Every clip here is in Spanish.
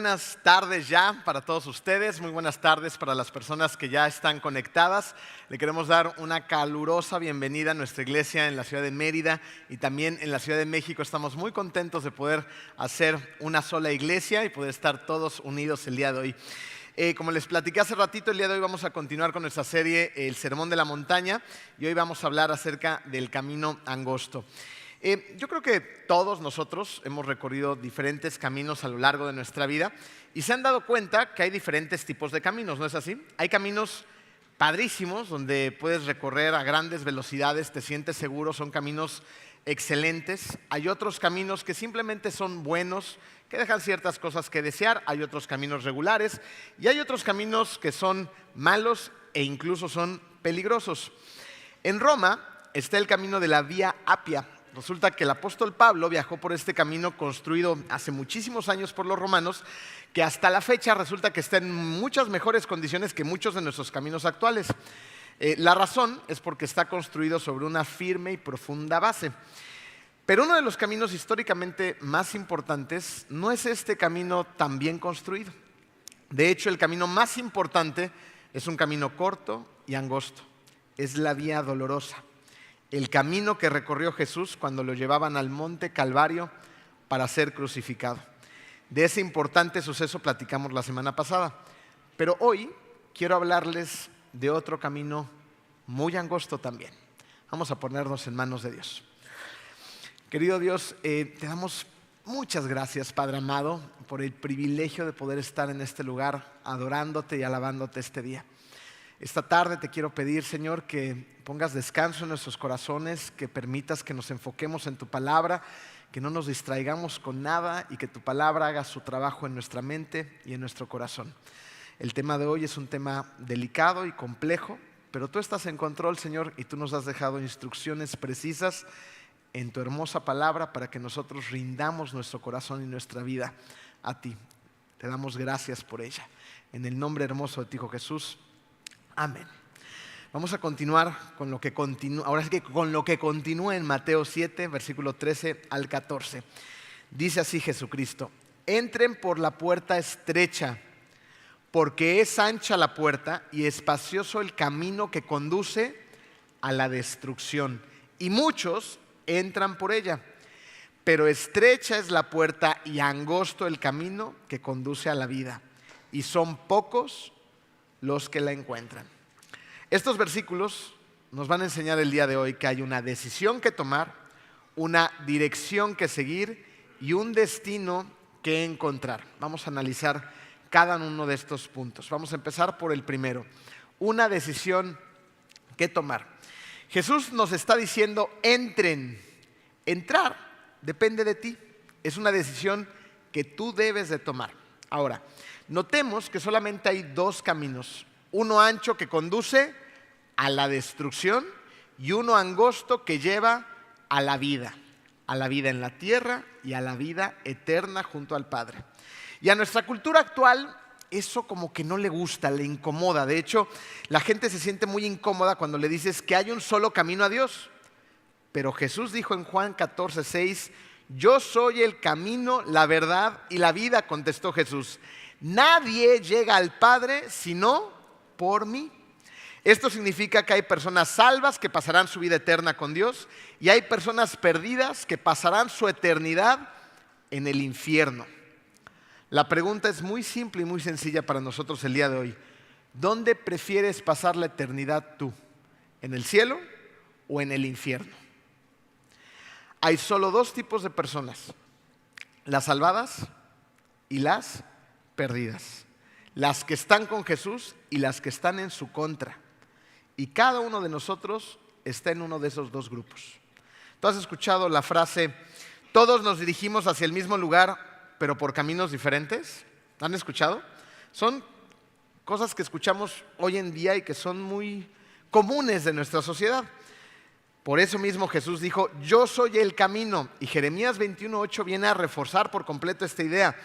buenas tardes ya para todos ustedes, muy buenas tardes para las personas que ya están conectadas. Le queremos dar una calurosa bienvenida a nuestra iglesia en la ciudad de Mérida y también en la Ciudad de México. Estamos muy contentos de poder hacer una sola iglesia y poder estar todos unidos el día de hoy. Como les platiqué hace ratito, el día de hoy vamos a continuar con nuestra serie El Sermón de la Montaña y hoy vamos a hablar acerca del camino angosto. Yo creo que todos nosotros hemos recorrido diferentes caminos a lo largo de nuestra vida y se han dado cuenta que hay diferentes tipos de caminos, ¿no es así? Hay caminos padrísimos donde puedes recorrer a grandes velocidades, te sientes seguro, son caminos excelentes. Hay otros caminos que simplemente son buenos, que dejan ciertas cosas que desear. Hay otros caminos regulares y hay otros caminos que son malos e incluso son peligrosos. En Roma está el camino de la Vía Apia. Resulta que el apóstol Pablo viajó por este camino construido hace muchísimos años por los romanos, que hasta la fecha resulta que está en muchas mejores condiciones que muchos de nuestros caminos actuales. La razón es porque está construido sobre una firme y profunda base. Pero uno de los caminos históricamente más importantes no es este camino tan bien construido. De hecho, el camino más importante es un camino corto y angosto. Es la Vía Dolorosa. El camino que recorrió Jesús cuando lo llevaban al monte Calvario para ser crucificado. De ese importante suceso platicamos la semana pasada. Pero hoy quiero hablarles de otro camino muy angosto también. Vamos a ponernos en manos de Dios. Querido Dios, te damos muchas gracias, Padre amado, por el privilegio de poder estar en este lugar adorándote y alabándote este día. Esta tarde te quiero pedir, Señor, que pongas descanso en nuestros corazones, que permitas que nos enfoquemos en tu palabra, que no nos distraigamos con nada y que tu palabra haga su trabajo en nuestra mente y en nuestro corazón. El tema de hoy es un tema delicado y complejo, pero tú estás en control, Señor, y tú nos has dejado instrucciones precisas en tu hermosa palabra para que nosotros rindamos nuestro corazón y nuestra vida a ti. Te damos gracias por ella. En el nombre hermoso de ti, Hijo Jesús. Amén. Vamos a continuar con lo que continúa, ahora sí que con lo que continúa en Mateo 7, versículo 13 al 14. Dice así Jesucristo: entren por la puerta estrecha, porque es ancha la puerta y espacioso el camino que conduce a la destrucción, y muchos entran por ella. Pero estrecha es la puerta y angosto el camino que conduce a la vida, y son pocos los que la encuentran. Estos versículos nos van a enseñar el día de hoy que hay una decisión que tomar, una dirección que seguir y un destino que encontrar. Vamos a analizar cada uno de estos puntos. Vamos a empezar por el primero, una decisión que tomar. Jesús nos está diciendo: entren. Entrar depende de ti. Es una decisión que tú debes de tomar. Ahora, notemos que solamente hay dos caminos. Uno ancho que conduce a la destrucción y uno angosto que lleva a la vida en la tierra y a la vida eterna junto al Padre. Y a nuestra cultura actual eso como que no le gusta, le incomoda. De hecho, la gente se siente muy incómoda cuando le dices que hay un solo camino a Dios. Pero Jesús dijo en Juan 14:6: yo soy el camino, la verdad y la vida, contestó Jesús. Nadie llega al Padre sino por mí. Esto significa que hay personas salvas que pasarán su vida eterna con Dios y hay personas perdidas que pasarán su eternidad en el infierno. La pregunta es muy simple y muy sencilla para nosotros el día de hoy. ¿Dónde prefieres pasar la eternidad tú? ¿En el cielo o en el infierno? Hay solo dos tipos de personas: las salvadas y las perdidas. Las que están con Jesús y las que están en su contra. Y cada uno de nosotros está en uno de esos dos grupos. ¿Tú has escuchado la frase: todos nos dirigimos hacia el mismo lugar, pero por caminos diferentes? ¿Han escuchado? Son cosas que escuchamos hoy en día y que son muy comunes de nuestra sociedad. Por eso mismo Jesús dijo: yo soy el camino. Y Jeremías 21:8 viene a reforzar por completo esta idea.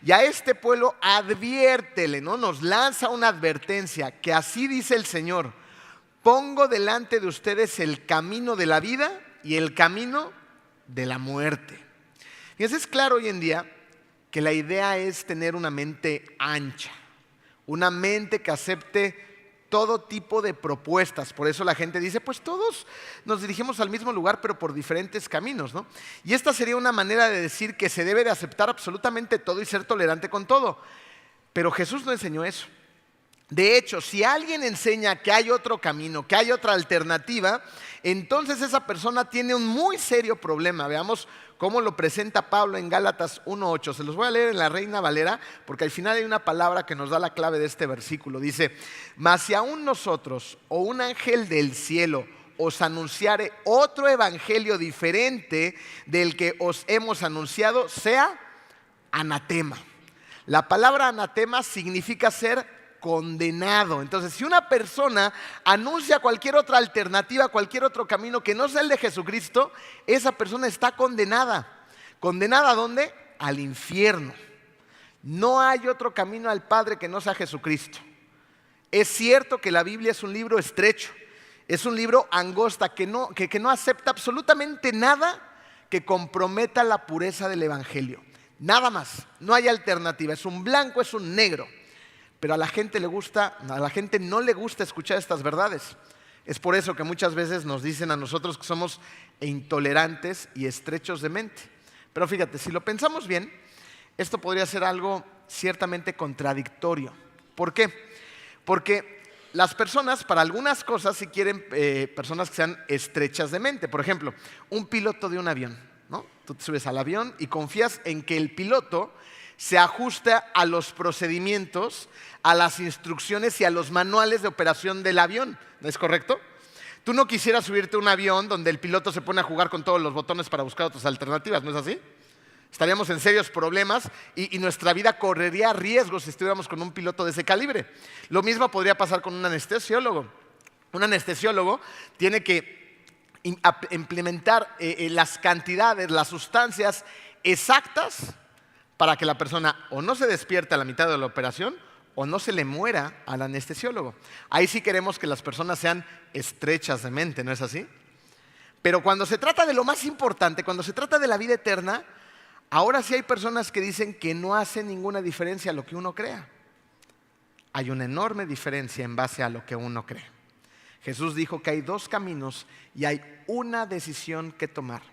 Y a este pueblo adviértele, ¿no? Nos lanza una advertencia, que así dice el Señor: pongo delante de ustedes el camino de la vida y el camino de la muerte. Y eso es claro hoy en día que la idea es tener una mente ancha, una mente que acepte todo tipo de propuestas. Por eso la gente dice, pues todos nos dirigimos al mismo lugar, pero por diferentes caminos, ¿no? Y esta sería una manera de decir que se debe de aceptar absolutamente todo y ser tolerante con todo. Pero Jesús no enseñó eso. De hecho, si alguien enseña que hay otro camino, que hay otra alternativa, entonces esa persona tiene un muy serio problema. Veamos cómo lo presenta Pablo en Gálatas 1:8. Se los voy a leer en la Reina Valera, porque al final hay una palabra que nos da la clave de este versículo. Dice, mas si aún nosotros o un ángel del cielo os anunciare otro evangelio diferente del que os hemos anunciado, sea anatema. La palabra anatema significa ser condenado. Entonces, si una persona anuncia cualquier otra alternativa, cualquier otro camino que no sea el de Jesucristo, esa persona está condenada. ¿Condenada a dónde? Al infierno. No hay otro camino al Padre que no sea Jesucristo. Es cierto que la Biblia es un libro estrecho, es un libro angosta que no acepta absolutamente nada que comprometa la pureza del Evangelio. Nada más, no hay alternativa, es un blanco, es un negro. Pero a la gente no le gusta escuchar estas verdades. Es por eso que muchas veces nos dicen a nosotros que somos intolerantes y estrechos de mente. Pero fíjate, si lo pensamos bien, esto podría ser algo ciertamente contradictorio. ¿Por qué? Porque las personas, para algunas cosas, sí quieren personas que sean estrechas de mente. Por ejemplo, un piloto de un avión, ¿no? Tú te subes al avión y confías en que el piloto se ajusta a los procedimientos, a las instrucciones y a los manuales de operación del avión. ¿No es correcto? Tú no quisieras subirte a un avión donde el piloto se pone a jugar con todos los botones para buscar otras alternativas, ¿no es así? Estaríamos en serios problemas y nuestra vida correría riesgos si estuviéramos con un piloto de ese calibre. Lo mismo podría pasar con un anestesiólogo. Un anestesiólogo tiene que implementar las cantidades, las sustancias exactas para que la persona o no se despierte a la mitad de la operación o no se le muera al anestesiólogo. Ahí sí queremos que las personas sean estrechas de mente, ¿no es así? Pero cuando se trata de lo más importante, cuando se trata de la vida eterna, ahora sí hay personas que dicen que no hace ninguna diferencia lo que uno crea. Hay una enorme diferencia en base a lo que uno cree. Jesús dijo que hay dos caminos y hay una decisión que tomar.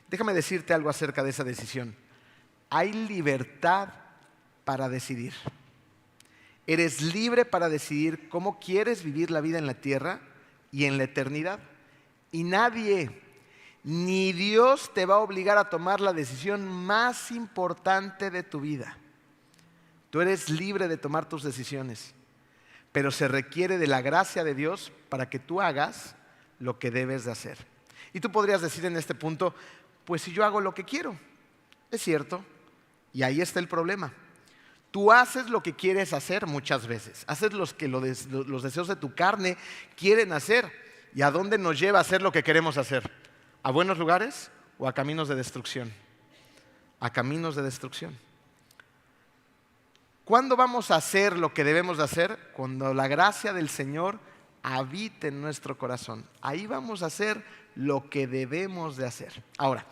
Déjame decirte algo acerca de esa decisión. Hay libertad para decidir. Eres libre para decidir cómo quieres vivir la vida en la tierra y en la eternidad. Y nadie, ni Dios, te va a obligar a tomar la decisión más importante de tu vida. Tú eres libre de tomar tus decisiones, pero se requiere de la gracia de Dios para que tú hagas lo que debes de hacer. Y tú podrías decir en este punto, pues si yo hago lo que quiero, es cierto. Y ahí está el problema. Tú haces lo que quieres hacer muchas veces. Haces los deseos de tu carne quieren hacer. ¿Y a dónde nos lleva a hacer lo que queremos hacer? ¿A buenos lugares o a caminos de destrucción? A caminos de destrucción. ¿Cuándo vamos a hacer lo que debemos de hacer? Cuando la gracia del Señor habite en nuestro corazón. Ahí vamos a hacer lo que debemos de hacer. Ahora,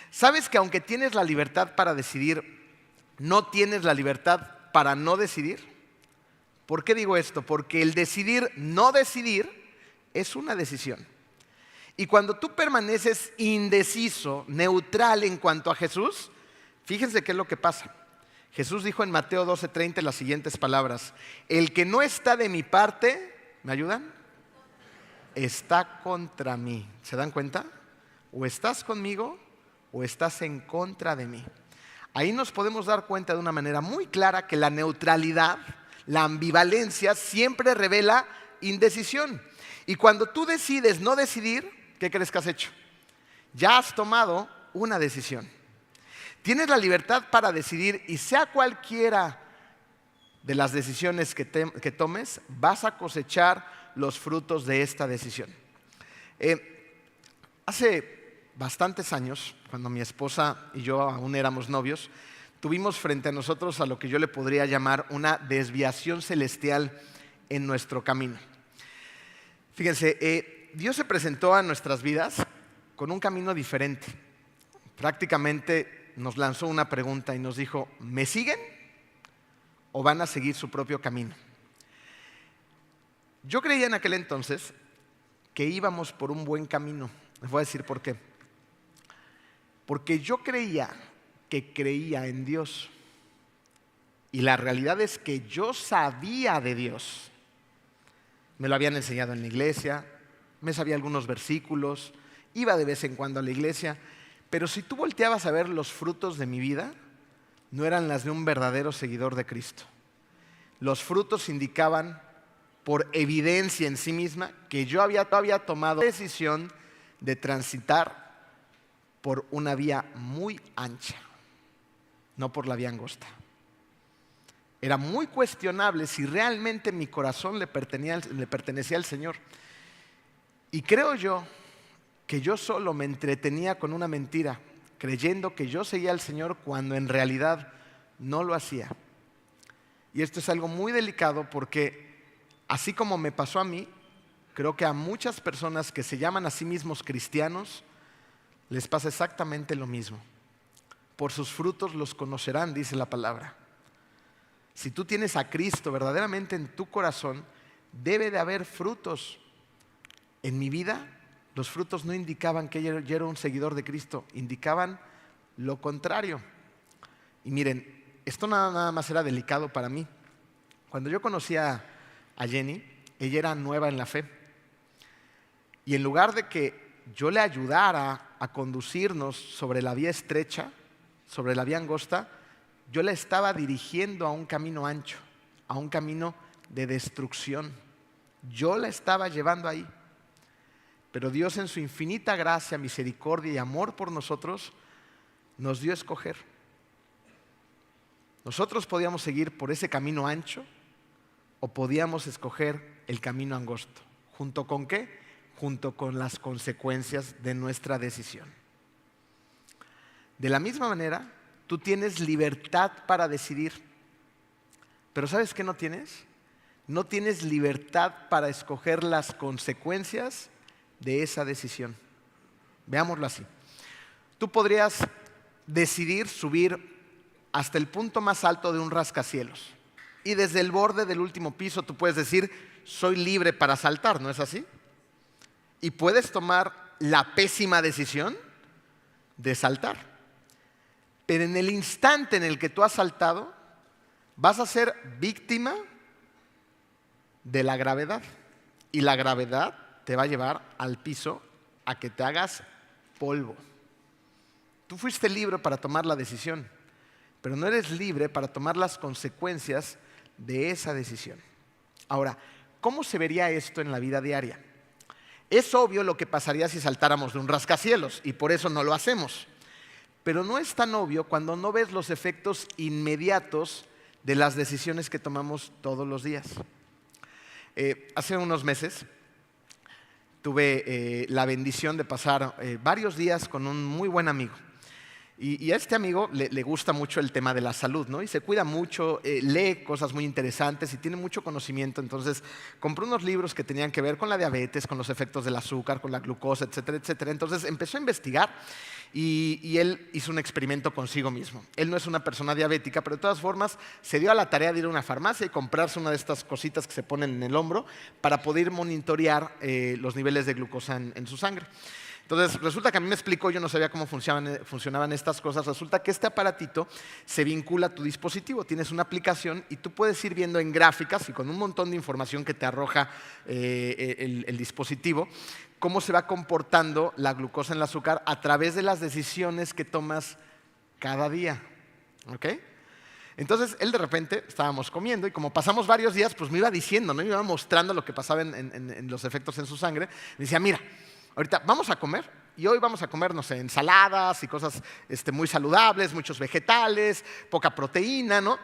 ¿sabes que aunque tienes la libertad para decidir, no tienes la libertad para no decidir? ¿Por qué digo esto? Porque el decidir, no decidir, es una decisión. Y cuando tú permaneces indeciso, neutral en cuanto a Jesús, fíjense qué es lo que pasa. Jesús dijo en Mateo 12:30 las siguientes palabras: el que no está de mi parte, ¿me ayudan? Está contra mí. ¿Se dan cuenta? O estás conmigo o estás en contra de mí. Ahí nos podemos dar cuenta de una manera muy clara que la neutralidad, la ambivalencia, siempre revela indecisión. Y cuando tú decides no decidir, ¿qué crees que has hecho? Ya has tomado una decisión. Tienes la libertad para decidir y sea cualquiera de las decisiones que tomes, vas a cosechar los frutos de esta decisión. Hace bastantes años, cuando mi esposa y yo aún éramos novios, tuvimos frente a nosotros a lo que yo le podría llamar una desviación celestial en nuestro camino. Fíjense, Dios se presentó a nuestras vidas con un camino diferente. Prácticamente nos lanzó una pregunta y nos dijo: ¿me siguen o van a seguir su propio camino? Yo creía en aquel entonces que íbamos por un buen camino. Les voy a decir por qué. Porque yo creía que creía en Dios. Y la realidad es que yo sabía de Dios. Me lo habían enseñado en la iglesia, me sabía algunos versículos, iba de vez en cuando a la iglesia, pero si tú volteabas a ver los frutos de mi vida, no eran las de un verdadero seguidor de Cristo. Los frutos indicaban, por evidencia en sí misma, que yo había tomado la decisión de transitar por una vía muy ancha, no por la vía angosta. Era muy cuestionable si realmente mi corazón le pertenecía al Señor. Y creo yo que yo solo me entretenía con una mentira, creyendo que yo seguía al Señor cuando en realidad no lo hacía. Y esto es algo muy delicado porque, así como me pasó a mí, creo que a muchas personas que se llaman a sí mismos cristianos les pasa exactamente lo mismo. Por sus frutos los conocerán, dice la palabra. Si tú tienes a Cristo verdaderamente en tu corazón, debe de haber frutos. En mi vida, los frutos no indicaban que yo era un seguidor de Cristo, indicaban lo contrario. Y miren, esto nada más era delicado para mí. Cuando yo conocí a Jenny, ella era nueva en la fe. Y en lugar de que yo le ayudara a conducirnos sobre la vía estrecha, sobre la vía angosta, yo la estaba dirigiendo a un camino ancho, a un camino de destrucción. Yo la estaba llevando ahí. Pero Dios, en su infinita gracia, misericordia y amor por nosotros, nos dio a escoger. Nosotros podíamos seguir por ese camino ancho o podíamos escoger el camino angosto. ¿Junto con qué? Junto con las consecuencias de nuestra decisión. De la misma manera, tú tienes libertad para decidir. Pero ¿sabes qué no tienes? No tienes libertad para escoger las consecuencias de esa decisión. Veámoslo así. Tú podrías decidir subir hasta el punto más alto de un rascacielos. Y desde el borde del último piso tú puedes decir: soy libre para saltar, ¿no es así? Y puedes tomar la pésima decisión de saltar. Pero en el instante en el que tú has saltado, vas a ser víctima de la gravedad. Y la gravedad te va a llevar al piso a que te hagas polvo. Tú fuiste libre para tomar la decisión, pero no eres libre para tomar las consecuencias de esa decisión. Ahora, ¿cómo se vería esto en la vida diaria? Es obvio lo que pasaría si saltáramos de un rascacielos, y por eso no lo hacemos. Pero no es tan obvio cuando no ves los efectos inmediatos de las decisiones que tomamos todos los días. Hace unos meses tuve la bendición de pasar varios días con un muy buen amigo. Y a este amigo le gusta mucho el tema de la salud, ¿no? Y se cuida mucho, lee cosas muy interesantes y tiene mucho conocimiento. Entonces compró unos libros que tenían que ver con la diabetes, con los efectos del azúcar, con la glucosa, etcétera, etcétera. Entonces empezó a investigar y él hizo un experimento consigo mismo. Él no es una persona diabética, pero de todas formas se dio a la tarea de ir a una farmacia y comprarse una de estas cositas que se ponen en el hombro para poder monitorear los niveles de glucosa en su sangre. Entonces, resulta que a mí me explicó, yo no sabía cómo funcionaban estas cosas. Resulta que este aparatito se vincula a tu dispositivo. Tienes una aplicación y tú puedes ir viendo en gráficas y con un montón de información que te arroja el dispositivo, cómo se va comportando la glucosa en el azúcar a través de las decisiones que tomas cada día. ¿Ok? Entonces, él de repente, estábamos comiendo y como pasamos varios días, pues me iba diciendo, ¿no? Me iba mostrando lo que pasaba en los efectos en su sangre. Me decía: mira, ahorita vamos a comer y hoy vamos a comer, no sé, ensaladas y cosas muy saludables, muchos vegetales, poca proteína, ¿no?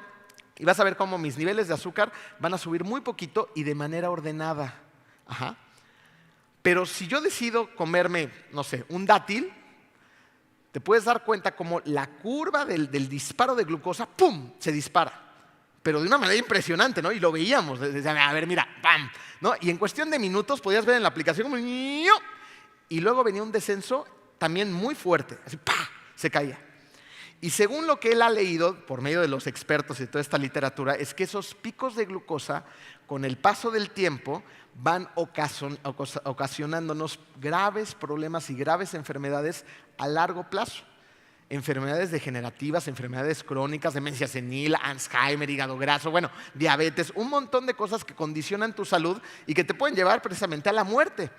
Y vas a ver cómo mis niveles de azúcar van a subir muy poquito y de manera ordenada. Ajá. Pero si yo decido comerme, no sé, un dátil, te puedes dar cuenta como la curva del disparo de glucosa, ¡pum!, se dispara. Pero de una manera impresionante, ¿no? Y lo veíamos, a ver, mira, ¡pam!, ¿no? Y en cuestión de minutos podías ver en la aplicación como y luego venía un descenso también muy fuerte, así, ¡pah!, se caía. Y según lo que él ha leído, por medio de los expertos y de toda esta literatura, es que esos picos de glucosa, con el paso del tiempo, van ocasionándonos graves problemas y graves enfermedades a largo plazo. Enfermedades degenerativas, enfermedades crónicas, demencia senil, Alzheimer, hígado graso, bueno, diabetes, un montón de cosas que condicionan tu salud y que te pueden llevar precisamente a la muerte.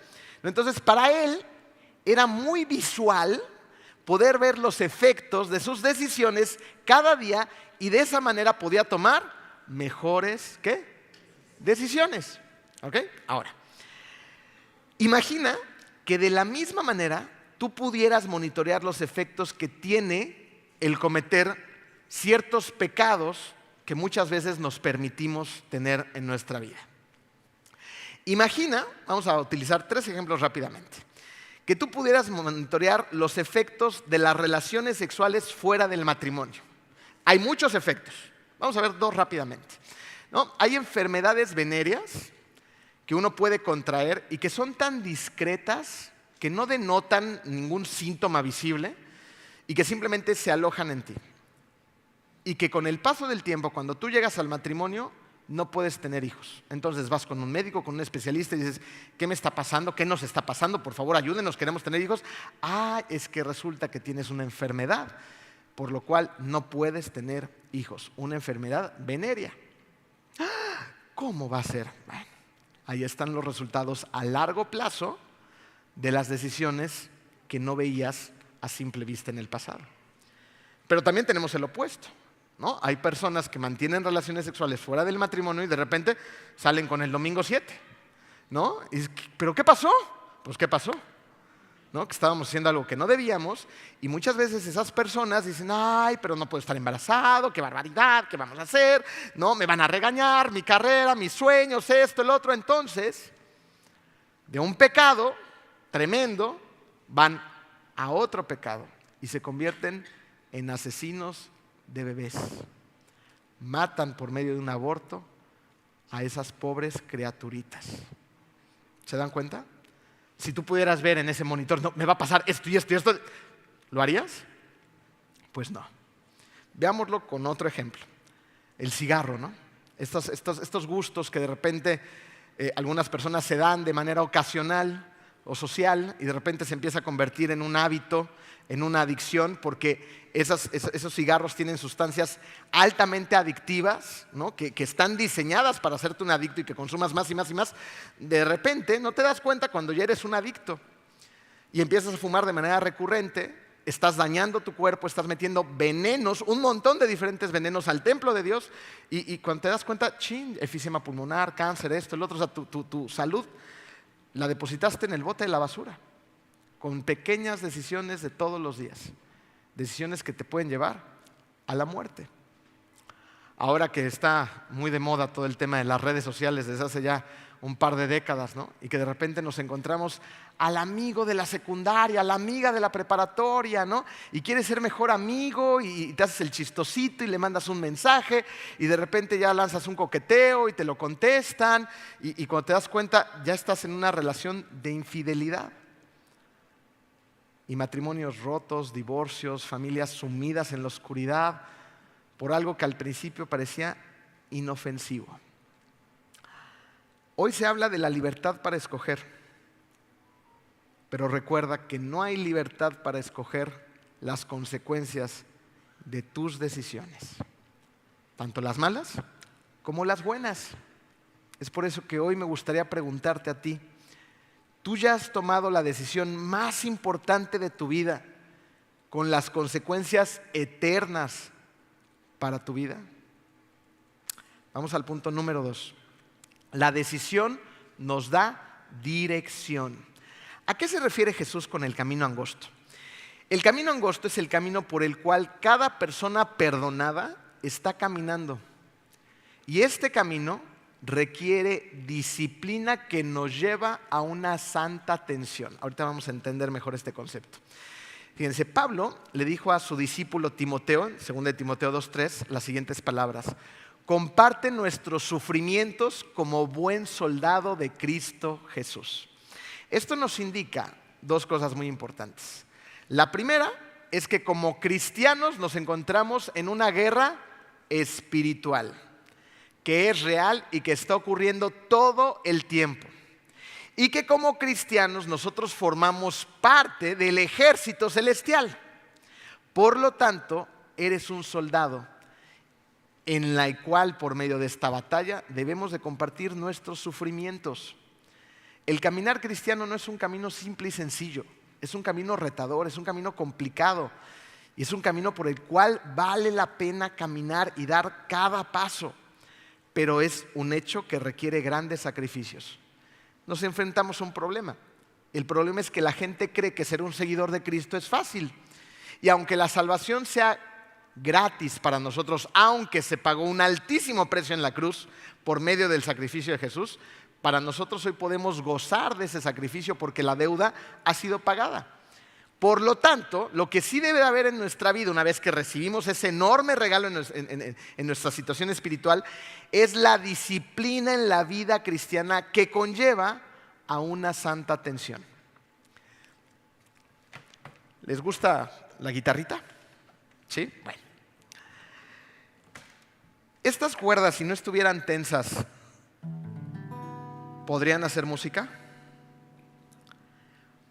Entonces, para él era muy visual poder ver los efectos de sus decisiones cada día y de esa manera podía tomar mejores, ¿qué? Decisiones. ¿Ok? Ahora, imagina que de la misma manera tú pudieras monitorear los efectos que tiene el cometer ciertos pecados que muchas veces nos permitimos tener en nuestra vida. Imagina, vamos a utilizar 3 ejemplos rápidamente, que tú pudieras monitorear los efectos de las relaciones sexuales fuera del matrimonio. Hay muchos efectos. Vamos a ver 2 rápidamente, ¿no? Hay enfermedades venéreas que uno puede contraer y que son tan discretas que no denotan ningún síntoma visible y que simplemente se alojan en ti. Y que con el paso del tiempo, cuando tú llegas al matrimonio, no puedes tener hijos. Entonces vas con un médico, con un especialista y dices, ¿qué me está pasando? ¿Qué nos está pasando? Por favor, ayúdenos, queremos tener hijos. Ah, es que resulta que tienes una enfermedad, por lo cual no puedes tener hijos. Una enfermedad venérea. ¿Cómo va a ser? Bueno, ahí están los resultados a largo plazo de las decisiones que no veías a simple vista en el pasado. Pero también tenemos el opuesto, ¿no? Hay personas que mantienen relaciones sexuales fuera del matrimonio y de repente salen con el domingo 7, ¿no? ¿Pero qué pasó? Pues ¿qué pasó? ¿No? Que estábamos haciendo algo que no debíamos y muchas veces esas personas dicen, ay, pero no puedo estar embarazado, qué barbaridad, ¿qué vamos a hacer? ¿No? Me van a regañar, mi carrera, mis sueños, esto, el otro. Entonces, de un pecado tremendo, van a otro pecado y se convierten en asesinos de bebés. Matan por medio de un aborto a esas pobres criaturitas. ¿Se dan cuenta? Si tú pudieras ver en ese monitor, no, me va a pasar esto y esto y esto, ¿lo harías? Pues no. Veámoslo con otro ejemplo. El cigarro, ¿no? Estos gustos que de repente algunas personas se dan de manera ocasional o social y de repente se empieza a convertir en un hábito, en una adicción, porque esos cigarros tienen sustancias altamente adictivas, ¿no? que están diseñadas para hacerte un adicto y que consumas más y más y más. De repente no te das cuenta cuando ya eres un adicto y empiezas a fumar de manera recurrente, estás dañando tu cuerpo, estás metiendo venenos, un montón de diferentes venenos al templo de Dios y cuando te das cuenta, chin, efisema pulmonar, cáncer, esto, el otro, o sea, tu salud la depositaste en el bote de la basura, con pequeñas decisiones de todos los días, decisiones que te pueden llevar a la muerte. Ahora que está muy de moda todo el tema de las redes sociales desde hace ya un par de décadas, ¿no? Y que de repente nos encontramos al amigo de la secundaria, a la amiga de la preparatoria, ¿no? Y quieres ser mejor amigo y te haces el chistosito y le mandas un mensaje y de repente ya lanzas un coqueteo y te lo contestan y cuando te das cuenta ya estás en una relación de infidelidad. Y matrimonios rotos, divorcios, familias sumidas en la oscuridad por algo que al principio parecía inofensivo. Hoy se habla de la libertad para escoger, pero recuerda que no hay libertad para escoger las consecuencias de tus decisiones, tanto las malas como las buenas. Es por eso que hoy me gustaría preguntarte a ti, ¿tú ya has tomado la decisión más importante de tu vida con las consecuencias eternas para tu vida? Vamos al punto número 2. La decisión nos da dirección. ¿A qué se refiere Jesús con el camino angosto? El camino angosto es el camino por el cual cada persona perdonada está caminando. Y este camino requiere disciplina que nos lleva a una santa atención. Ahorita vamos a entender mejor este concepto. Fíjense, Pablo le dijo a su discípulo Timoteo, 2 Timoteo 2:3, las siguientes palabras: comparte nuestros sufrimientos como buen soldado de Cristo Jesús. Esto nos indica 2 cosas muy importantes. La primera es que como cristianos nos encontramos en una guerra espiritual, que es real y que está ocurriendo todo el tiempo. Y que como cristianos nosotros formamos parte del ejército celestial. Por lo tanto, eres un soldado en la cual por medio de esta batalla debemos de compartir nuestros sufrimientos. El caminar cristiano no es un camino simple y sencillo, es un camino retador, es un camino complicado y es un camino por el cual vale la pena caminar y dar cada paso, pero es un hecho que requiere grandes sacrificios. Nos enfrentamos a un problema. El problema es que la gente cree que ser un seguidor de Cristo es fácil. Y aunque la salvación sea gratis para nosotros, aunque se pagó un altísimo precio en la cruz por medio del sacrificio de Jesús, para nosotros hoy podemos gozar de ese sacrificio porque la deuda ha sido pagada. Por lo tanto, lo que sí debe haber en nuestra vida una vez que recibimos ese enorme regalo en nuestra situación espiritual es la disciplina en la vida cristiana que conlleva a una santa atención. ¿Les gusta la guitarrita? ¿Sí? Bueno. Estas cuerdas, si no estuvieran tensas, ¿podrían hacer música?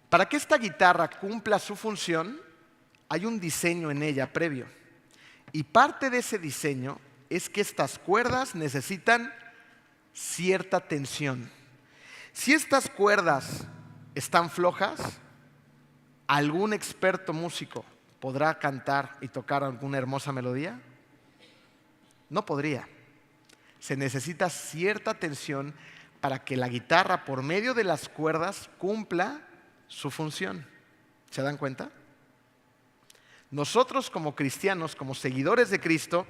Para que esta guitarra cumpla su función, hay un diseño en ella previo. Y parte de ese diseño es que estas cuerdas necesitan cierta tensión. Si estas cuerdas están flojas, ¿algún experto músico podrá cantar y tocar alguna hermosa melodía? No podría. Se necesita cierta tensión para que la guitarra, por medio de las cuerdas, cumpla su función. ¿Se dan cuenta? Nosotros como cristianos, como seguidores de Cristo,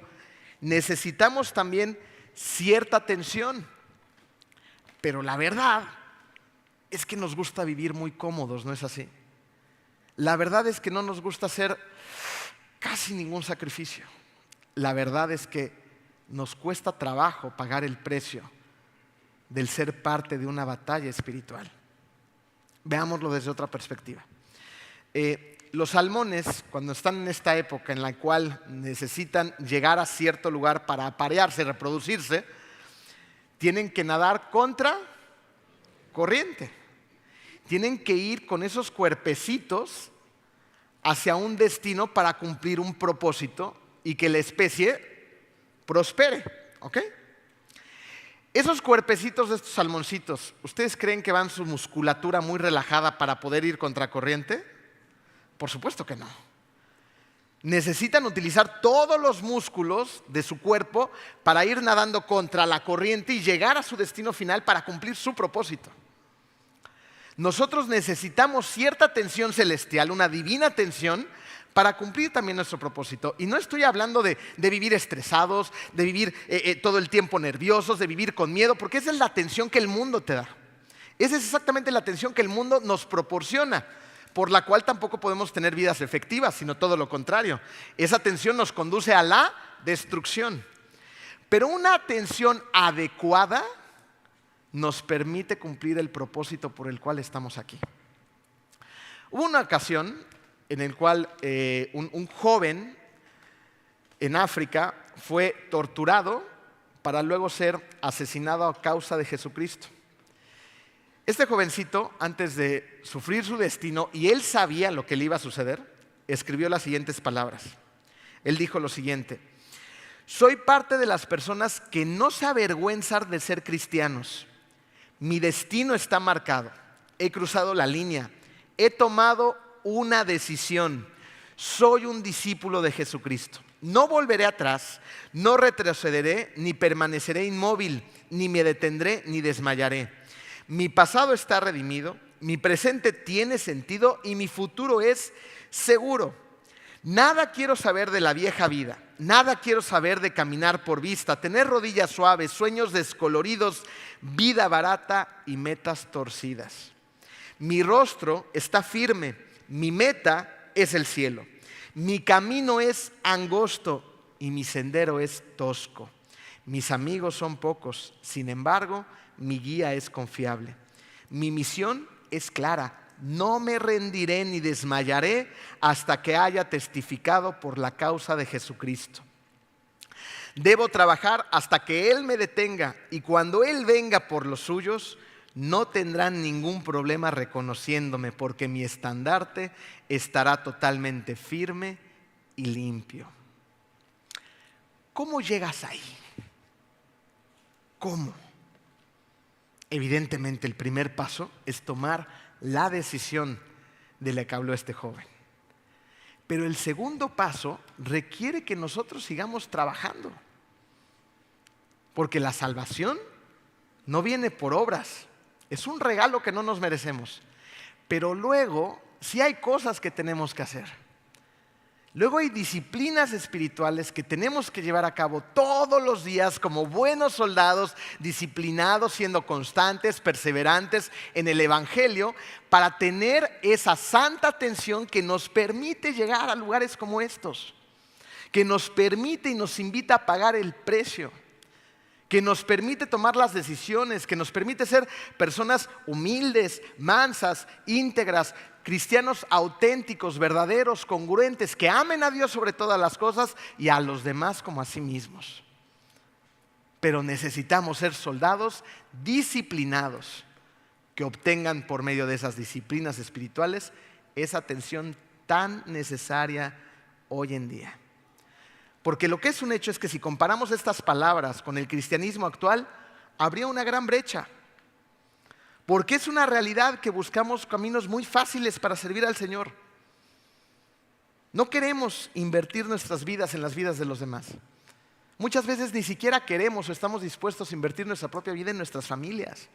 necesitamos también cierta tensión. Pero la verdad es que nos gusta vivir muy cómodos, ¿no es así? La verdad es que no nos gusta hacer casi ningún sacrificio. La verdad es que nos cuesta trabajo pagar el precio del ser parte de una batalla espiritual. Veámoslo desde otra perspectiva. Los salmones, cuando están en esta época en la cual necesitan llegar a cierto lugar para aparearse, reproducirse, tienen que nadar contra corriente. Tienen que ir con esos cuerpecitos hacia un destino para cumplir un propósito y que la especie prospere. ¿Ok? Esos cuerpecitos de estos salmoncitos, ¿ustedes creen que van su musculatura muy relajada para poder ir contracorriente? Por supuesto que no. Necesitan utilizar todos los músculos de su cuerpo para ir nadando contra la corriente y llegar a su destino final para cumplir su propósito. Nosotros necesitamos cierta tensión celestial, una divina tensión, para cumplir también nuestro propósito. Y no estoy hablando de vivir estresados, de vivir todo el tiempo nerviosos, de vivir con miedo, porque esa es la tensión que el mundo te da. Esa es exactamente la tensión que el mundo nos proporciona, por la cual tampoco podemos tener vidas efectivas, sino todo lo contrario. Esa tensión nos conduce a la destrucción. Pero una atención adecuada nos permite cumplir el propósito por el cual estamos aquí. Hubo una ocasión en la cual un joven en África fue torturado para luego ser asesinado a causa de Jesucristo. Este jovencito, antes de sufrir su destino, y él sabía lo que le iba a suceder, escribió las siguientes palabras. Él dijo lo siguiente: soy parte de las personas que no se avergüenzan de ser cristianos. Mi destino está marcado. He cruzado la línea. He tomado una decisión. Soy un discípulo de Jesucristo. No volveré atrás, no retrocederé, ni permaneceré inmóvil, ni me detendré, ni desmayaré. Mi pasado está redimido, mi presente tiene sentido y mi futuro es seguro. Nada quiero saber de la vieja vida, nada quiero saber de caminar por vista, tener rodillas suaves, sueños descoloridos, vida barata y metas torcidas. Mi rostro está firme, mi meta es el cielo. Mi camino es angosto y mi sendero es tosco. Mis amigos son pocos, sin embargo, mi guía es confiable. Mi misión es clara, no me rendiré ni desmayaré hasta que haya testificado por la causa de Jesucristo. Debo trabajar hasta que Él me detenga, y cuando Él venga por los suyos, no tendrán ningún problema reconociéndome, porque mi estandarte estará totalmente firme y limpio. ¿Cómo llegas ahí? ¿Cómo? Evidentemente el primer paso es tomar la decisión de la que habló este joven. Pero el segundo paso requiere que nosotros sigamos trabajando. Porque la salvación no viene por obras. Es un regalo que no nos merecemos. Pero luego sí hay cosas que tenemos que hacer. Luego hay disciplinas espirituales que tenemos que llevar a cabo todos los días como buenos soldados, disciplinados, siendo constantes, perseverantes en el Evangelio, para tener esa santa atención que nos permite llegar a lugares como estos, que nos permite y nos invita a pagar el precio, que nos permite tomar las decisiones, que nos permite ser personas humildes, mansas, íntegras, cristianos auténticos, verdaderos, congruentes, que amen a Dios sobre todas las cosas y a los demás como a sí mismos. Pero necesitamos ser soldados disciplinados, que obtengan por medio de esas disciplinas espirituales esa atención tan necesaria hoy en día. Porque lo que es un hecho es que si comparamos estas palabras con el cristianismo actual, habría una gran brecha. Porque es una realidad que buscamos caminos muy fáciles para servir al Señor. No queremos invertir nuestras vidas en las vidas de los demás. Muchas veces ni siquiera queremos o estamos dispuestos a invertir nuestra propia vida en nuestras familias.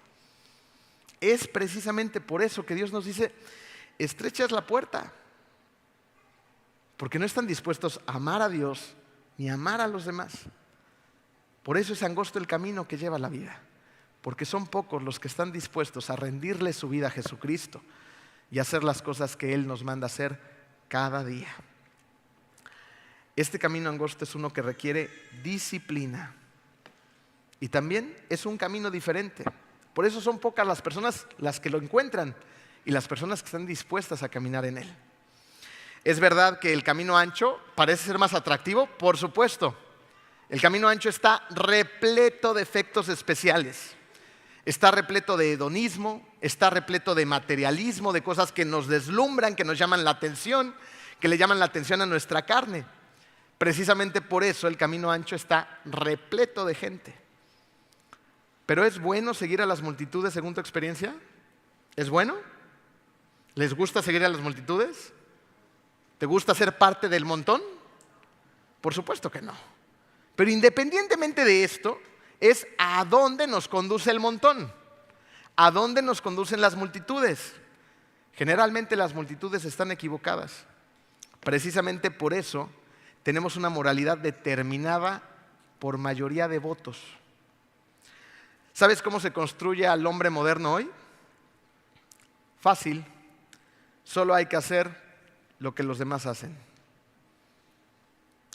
Es precisamente por eso que Dios nos dice, estrecha es la puerta. Porque no están dispuestos a amar a Dios ni amar a los demás. Por eso es angosto el camino que lleva la vida, porque son pocos los que están dispuestos a rendirle su vida a Jesucristo y hacer las cosas que Él nos manda hacer cada día. Este camino angosto es uno que requiere disciplina y también es un camino diferente. Por eso son pocas las personas las que lo encuentran y las personas que están dispuestas a caminar en él. ¿Es verdad que el camino ancho parece ser más atractivo? Por supuesto. El camino ancho está repleto de efectos especiales. Está repleto de hedonismo, está repleto de materialismo, de cosas que nos deslumbran, que nos llaman la atención, que le llaman la atención a nuestra carne. Precisamente por eso el camino ancho está repleto de gente. ¿Pero es bueno seguir a las multitudes según tu experiencia? ¿Es bueno? ¿Les gusta seguir a las multitudes? ¿Te gusta ser parte del montón? Por supuesto que no. Pero independientemente de esto, es a dónde nos conduce el montón, a dónde nos conducen las multitudes. Generalmente las multitudes están equivocadas. Precisamente por eso tenemos una moralidad determinada por mayoría de votos. ¿Sabes cómo se construye al hombre moderno hoy? Fácil. Solo hay que hacer lo que los demás hacen.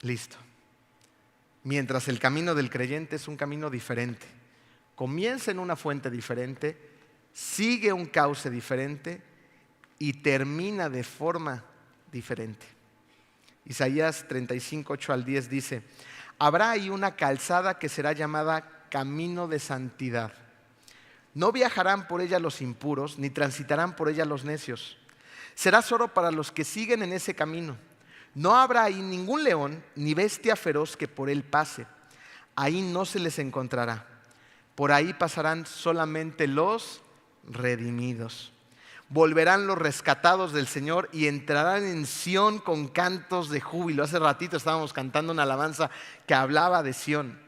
Listo. Mientras el camino del creyente es un camino diferente. Comienza en una fuente diferente, sigue un cauce diferente y termina de forma diferente. Isaías 35, 8 al 10 dice: habrá ahí una calzada que será llamada camino de santidad. No viajarán por ella los impuros, ni transitarán por ella los necios. Será solo para los que siguen en ese camino. No habrá ahí ningún león ni bestia feroz que por él pase. Ahí no se les encontrará. Por ahí pasarán solamente los redimidos. Volverán los rescatados del Señor y entrarán en Sión con cantos de júbilo. Hace ratito estábamos cantando una alabanza que hablaba de Sión.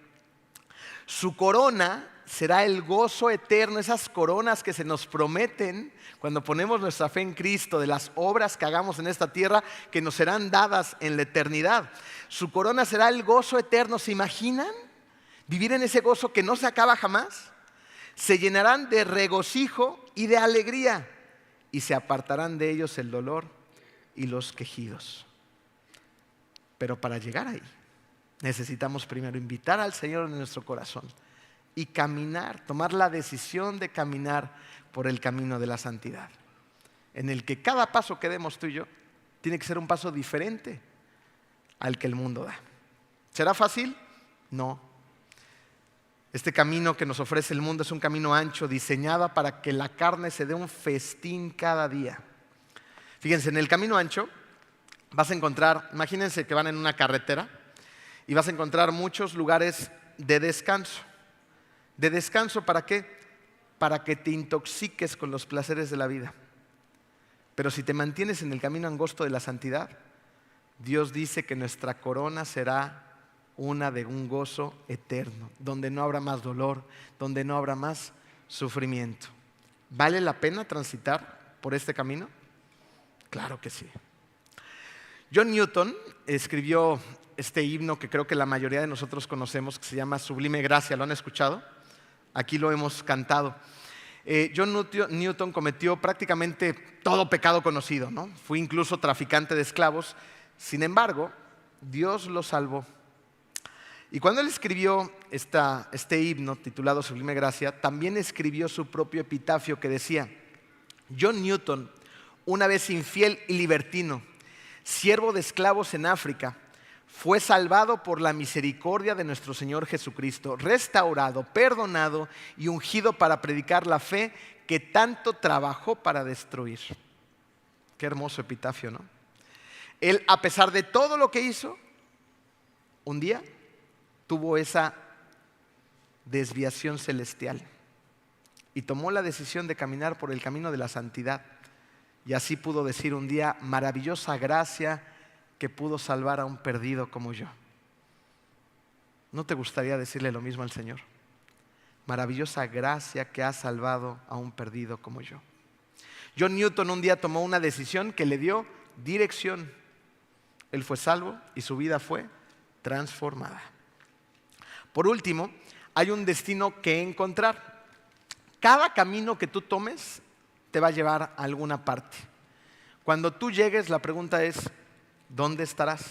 Su corona será el gozo eterno, esas coronas que se nos prometen cuando ponemos nuestra fe en Cristo, de las obras que hagamos en esta tierra que nos serán dadas en la eternidad. Su corona será el gozo eterno. ¿Se imaginan vivir en ese gozo que no se acaba jamás? Se llenarán de regocijo y de alegría y se apartarán de ellos el dolor y los quejidos. Pero para llegar ahí necesitamos primero invitar al Señor en nuestro corazón y caminar, tomar la decisión de caminar por el camino de la santidad. en el que cada paso que demos tú y yo tiene que ser un paso diferente al que el mundo da. ¿Será fácil? No. Este camino que nos ofrece el mundo es un camino ancho, diseñado para que la carne se dé un festín cada día. Fíjense, en el camino ancho vas a encontrar, imagínense que van en una carretera y vas a encontrar muchos lugares de descanso. ¿De descanso para qué? Para que te intoxiques con los placeres de la vida. Pero si te mantienes en el camino angosto de la santidad, Dios dice que nuestra corona será una de un gozo eterno, donde no habrá más dolor, donde no habrá más sufrimiento. ¿Vale la pena transitar por este camino? Claro que sí. John Newton escribió este himno que creo que la mayoría de nosotros conocemos, que se llama Sublime Gracia. ¿Lo han escuchado? Aquí lo hemos cantado. John Newton cometió prácticamente todo pecado conocido, ¿no? Fue incluso traficante de esclavos. Sin embargo, Dios lo salvó. Y cuando él escribió este himno titulado Sublime Gracia, también escribió su propio epitafio que decía: John Newton, una vez infiel y libertino, siervo de esclavos en África, fue salvado por la misericordia de nuestro Señor Jesucristo, restaurado, perdonado y ungido para predicar la fe que tanto trabajó para destruir. Qué hermoso epitafio, ¿no? Él, a pesar de todo lo que hizo, un día tuvo esa desviación celestial y tomó la decisión de caminar por el camino de la santidad. Y así pudo decir un día: maravillosa gracia que pudo salvar a un perdido como yo. ¿No te gustaría decirle lo mismo al Señor? Maravillosa gracia que ha salvado a un perdido como yo. John Newton un día tomó una decisión que le dio dirección. Él fue salvo y su vida fue transformada. Por último, hay un destino que encontrar. Cada camino que tú tomes te va a llevar a alguna parte. Cuando tú llegues, la pregunta es: ¿dónde estarás?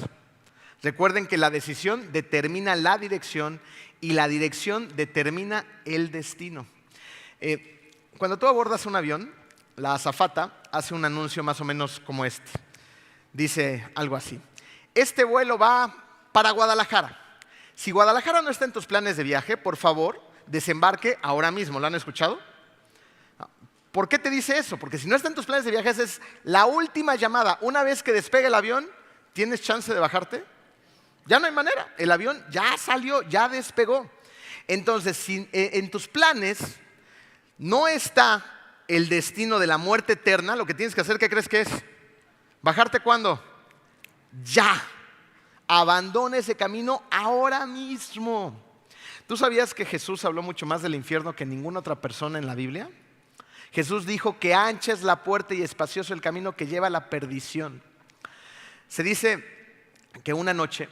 Recuerden que la decisión determina la dirección y la dirección determina el destino. Cuando tú abordas un avión, la azafata hace un anuncio más o menos como este. Dice algo así: este vuelo va para Guadalajara. Si Guadalajara no está en tus planes de viaje, por favor, desembarque ahora mismo. ¿Lo han escuchado? ¿Por qué te dice eso? Porque si no está en tus planes de viaje, esa es la última llamada. Una vez que despegue el avión, ¿tienes chance de bajarte? Ya no hay manera. El avión ya salió, ya despegó. Entonces, si en tus planes no está el destino de la muerte eterna, lo que tienes que hacer, ¿qué crees que es? ¿Bajarte cuándo? Ya. Abandona ese camino ahora mismo. ¿Tú sabías que Jesús habló mucho más del infierno que ninguna otra persona en la Biblia? Jesús dijo que ancha es la puerta y espacioso el camino que lleva a la perdición. Se dice que una noche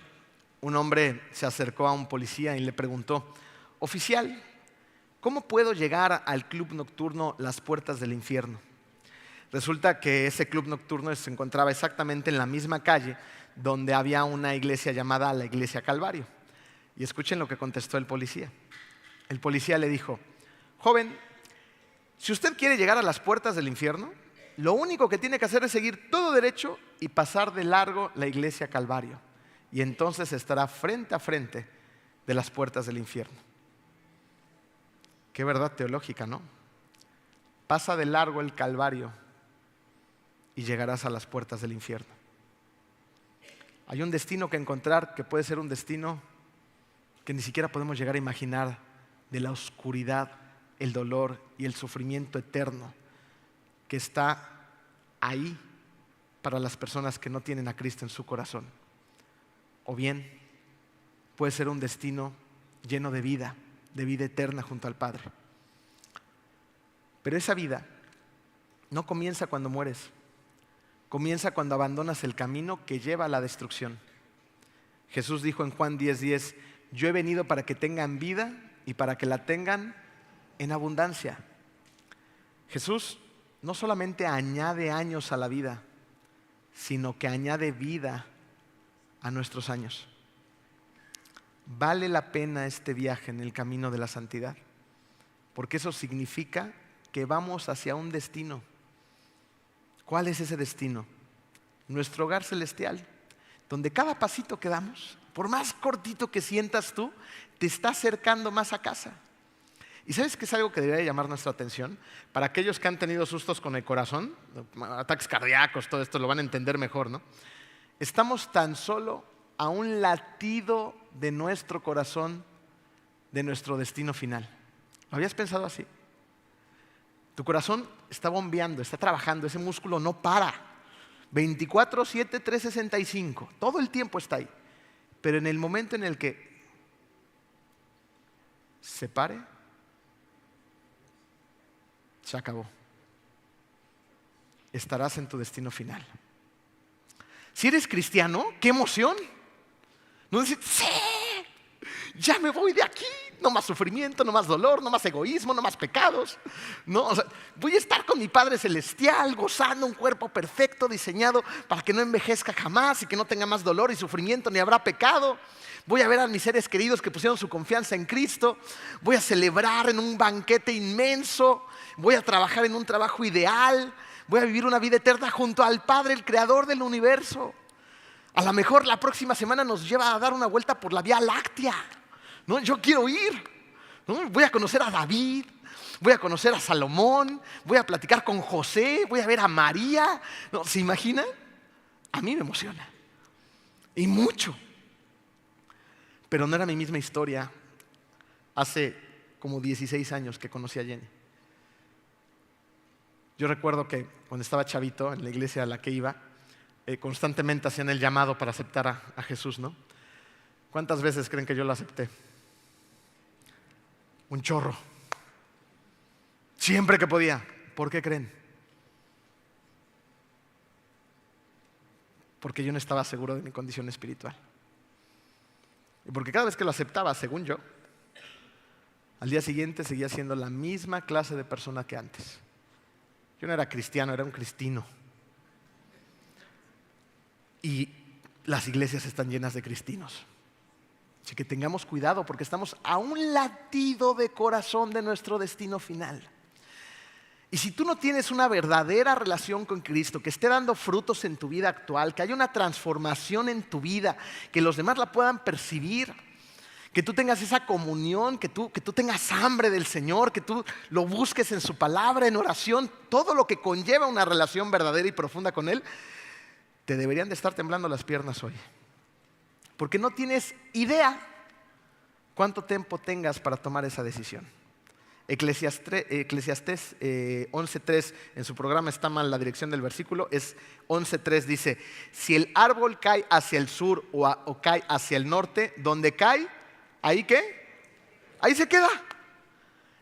un hombre se acercó a un policía y le preguntó: oficial, ¿cómo puedo llegar al club nocturno Las Puertas del Infierno? Resulta que ese club nocturno se encontraba exactamente en la misma calle donde había una iglesia llamada la Iglesia Calvario. Y escuchen lo que contestó el policía. El policía le dijo: joven, si usted quiere llegar a las puertas del infierno, lo único que tiene que hacer es seguir todo derecho y pasar de largo la Iglesia Calvario. Y entonces estará frente a frente de las puertas del infierno. Qué verdad teológica, ¿no? Pasa de largo el Calvario y llegarás a las puertas del infierno. Hay un destino que encontrar que puede ser un destino que ni siquiera podemos llegar a imaginar, de la oscuridad, el dolor y el sufrimiento eterno que está ahí para las personas que no tienen a Cristo en su corazón. O bien puede ser un destino lleno de vida eterna junto al Padre. Pero esa vida no comienza cuando mueres. Comienza cuando abandonas el camino que lleva a la destrucción. Jesús dijo en Juan 10:10: yo he venido para que tengan vida y para que la tengan en abundancia. Jesús no solamente añade años a la vida, sino que añade vida a nuestros años. Vale la pena este viaje en el camino de la santidad, porque eso significa que vamos hacia un destino. ¿Cuál es ese destino? Nuestro hogar celestial, donde cada pasito que damos, por más cortito que sientas tú, te está acercando más a casa. ¿Y sabes qué es algo que debería llamar nuestra atención? Para aquellos que han tenido sustos con el corazón, ataques cardíacos, todo esto lo van a entender mejor, ¿no? Estamos tan solo a un latido de nuestro corazón, de nuestro destino final. ¿Lo habías pensado así? Tu corazón está bombeando, está trabajando, ese músculo no para. 24/7, 365, todo el tiempo está ahí. Pero en el momento en el que se pare, se acabó. Estarás en tu destino final. Si eres cristiano, ¡qué emoción! No decir, ¡sí! Ya me voy de aquí. No más sufrimiento, no más dolor, no más egoísmo, no más pecados. No, o sea, voy a estar con mi Padre Celestial, gozando un cuerpo perfecto, diseñado para que no envejezca jamás y que no tenga más dolor y sufrimiento, ni habrá pecado. Voy a ver a mis seres queridos que pusieron su confianza en Cristo. Voy a celebrar en un banquete inmenso. Voy a trabajar en un trabajo ideal. Voy a vivir una vida eterna junto al Padre, el Creador del universo. A lo mejor la próxima semana nos lleva a dar una vuelta por la Vía Láctea. No, yo quiero ir. ¿No? Voy a conocer a David, voy a conocer a Salomón, voy a platicar con José, voy a ver a María. ¿No? ¿Se imaginan? A mí me emociona. Y mucho. Pero no era mi misma historia hace como 16 años que conocí a Jenny. Yo recuerdo que cuando estaba chavito en la iglesia a la que iba, constantemente hacían el llamado para aceptar a Jesús, ¿no? ¿Cuántas veces creen que yo lo acepté? Un chorro. Siempre que podía. ¿Por qué creen? Porque yo no estaba seguro de mi condición espiritual. Y porque cada vez que lo aceptaba, según yo, al día siguiente seguía siendo la misma clase de persona que antes. Yo no era cristiano, era un cristino. Y las iglesias están llenas de cristinos. Así que tengamos cuidado porque estamos a un latido de corazón de nuestro destino final. Y si tú no tienes una verdadera relación con Cristo, que esté dando frutos en tu vida actual, que haya una transformación en tu vida, que los demás la puedan percibir, que tú tengas esa comunión, que tú tengas hambre del Señor, que tú lo busques en su palabra, en oración, todo lo que conlleva una relación verdadera y profunda con Él, te deberían de estar temblando las piernas hoy. Porque no tienes idea cuánto tiempo tengas para tomar esa decisión. Eclesiastés 11:3, en su programa está mal la dirección del versículo, es 11:3, dice: si el árbol cae hacia el sur o cae hacia el norte, donde cae, ¿ahí qué? Ahí se queda.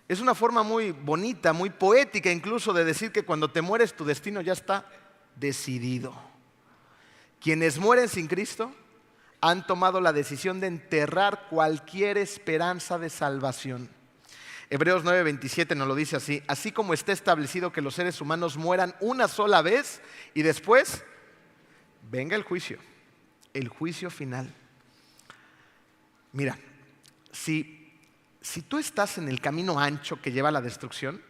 Es una forma muy bonita, muy poética incluso de decir que cuando te mueres tu destino ya está decidido. Quienes mueren sin Cristo han tomado la decisión de enterrar cualquier esperanza de salvación. Hebreos 9:27 nos lo dice así: así como está establecido que los seres humanos mueran una sola vez y después venga el juicio final. Mira, si tú estás en el camino ancho que lleva a la destrucción,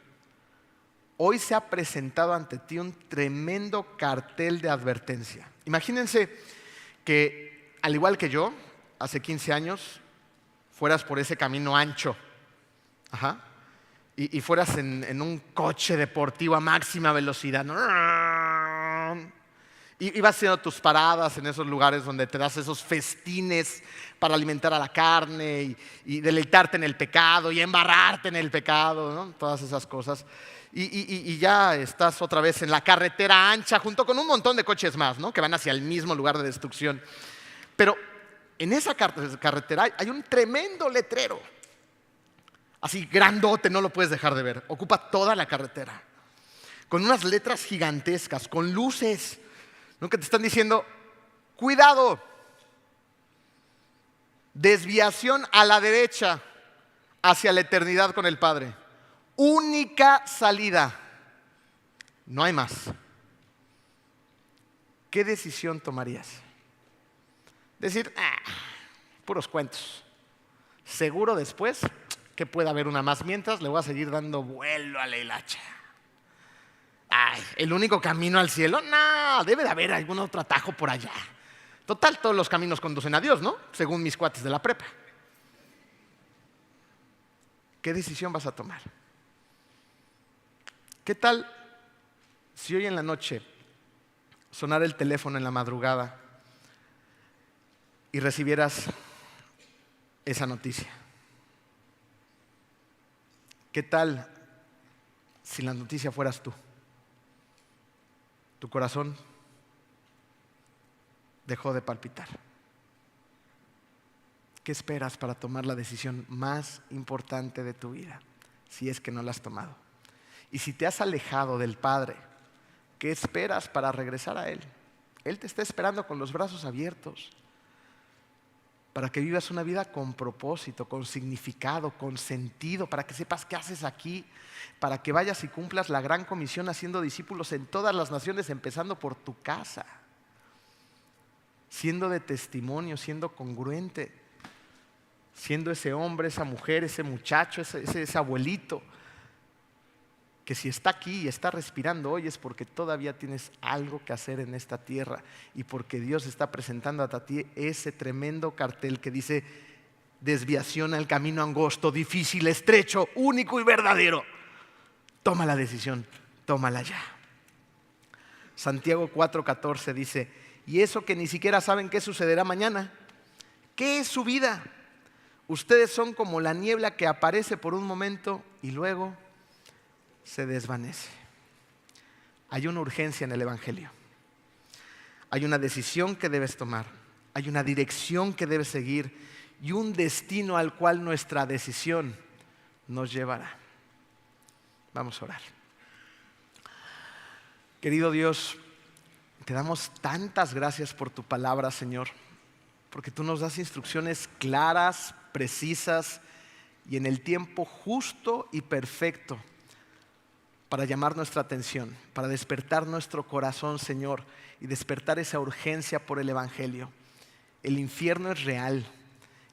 hoy se ha presentado ante ti un tremendo cartel de advertencia. Imagínense que, al igual que yo, hace 15 años, fueras por ese camino ancho. Ajá. Y fueras en un coche deportivo a máxima velocidad, ¿no? Y vas haciendo tus paradas en esos lugares donde te das esos festines para alimentar a la carne y deleitarte en el pecado y embarrarte en el pecado, ¿no? Todas esas cosas. Y ya estás otra vez en la carretera ancha junto con un montón de coches más, ¿no? Que van hacia el mismo lugar de destrucción. Pero en esa carretera hay un tremendo letrero. Así grandote, no lo puedes dejar de ver. Ocupa toda la carretera. Con unas letras gigantescas, con luces, ¿no? Que te están diciendo: cuidado, desviación a la derecha hacia la eternidad con el Padre. Única salida. No hay más. ¿Qué decisión tomarías? Decir, puros cuentos. Seguro después que pueda haber una más, mientras le voy a seguir dando vuelo a la hilacha. Ay, ¿el único camino al cielo? No, debe de haber algún otro atajo por allá. Total, todos los caminos conducen a Dios, ¿no? Según mis cuates de la prepa. ¿Qué decisión vas a tomar? ¿Qué tal si hoy en la noche sonara el teléfono en la madrugada y recibieras esa noticia? ¿Qué tal si la noticia fueras tú? Tu corazón dejó de palpitar. ¿Qué esperas para tomar la decisión más importante de tu vida? Si es que no la has tomado. Y si te has alejado del Padre, ¿qué esperas para regresar a Él? Él te está esperando con los brazos abiertos para que vivas una vida con propósito, con significado, con sentido, para que sepas qué haces aquí, para que vayas y cumplas la gran comisión haciendo discípulos en todas las naciones, empezando por tu casa, siendo de testimonio, siendo congruente, siendo ese hombre, esa mujer, ese muchacho, ese abuelito, que si está aquí y está respirando hoy es porque todavía tienes algo que hacer en esta tierra y porque Dios está presentando a ti ese tremendo cartel que dice: desviación al camino angosto, difícil, estrecho, único y verdadero. Toma la decisión, tómala ya. Santiago 4:14 dice: y eso que ni siquiera saben qué sucederá mañana. ¿Qué es su vida? Ustedes son como la niebla que aparece por un momento y luego se desvanece. Hay una urgencia en el Evangelio. Hay una decisión que debes tomar. Hay una dirección que debes seguir y un destino al cual nuestra decisión nos llevará. Vamos a orar. Querido Dios, te damos tantas gracias por tu palabra, Señor, porque tú nos das instrucciones claras, precisas y en el tiempo justo y perfecto para llamar nuestra atención, para despertar nuestro corazón, Señor, y despertar esa urgencia por el Evangelio. El infierno es real,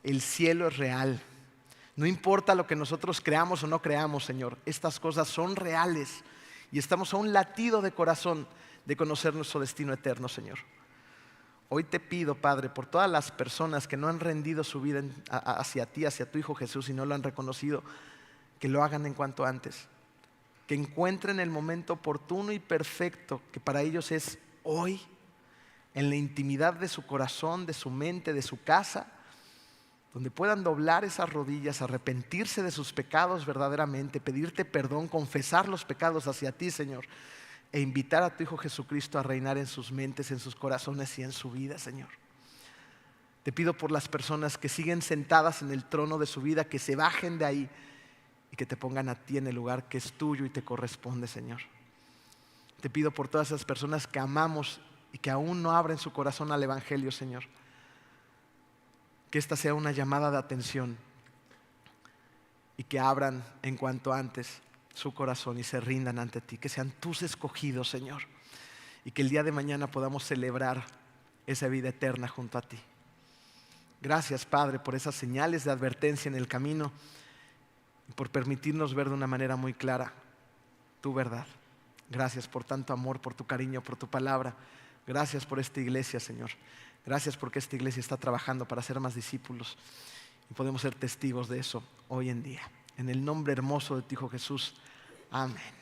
el cielo es real. No importa lo que nosotros creamos o no creamos, Señor, estas cosas son reales y estamos a un latido de corazón de conocer nuestro destino eterno, Señor. Hoy te pido, Padre, por todas las personas que no han rendido su vida hacia ti, hacia tu Hijo Jesús y no lo han reconocido, que lo hagan en cuanto antes. Que encuentren el momento oportuno y perfecto que para ellos es hoy, en la intimidad de su corazón, de su mente, de su casa, donde puedan doblar esas rodillas, arrepentirse de sus pecados verdaderamente, pedirte perdón, confesar los pecados hacia ti, Señor, e invitar a tu Hijo Jesucristo a reinar en sus mentes, en sus corazones y en su vida, Señor. Te pido por las personas que siguen sentadas en el trono de su vida, que se bajen de ahí y que te pongan a ti en el lugar que es tuyo y te corresponde, Señor. Te pido por todas esas personas que amamos y que aún no abren su corazón al Evangelio, Señor. Que esta sea una llamada de atención y que abran en cuanto antes su corazón y se rindan ante ti. Que sean tus escogidos, Señor. Y que el día de mañana podamos celebrar esa vida eterna junto a ti. Gracias, Padre, por esas señales de advertencia en el camino y por permitirnos ver de una manera muy clara tu verdad. Gracias por tanto amor, por tu cariño, por tu palabra. Gracias por esta iglesia, Señor. Gracias porque esta iglesia está trabajando para ser más discípulos y podemos ser testigos de eso hoy en día. En el nombre hermoso de tu Hijo Jesús. Amén.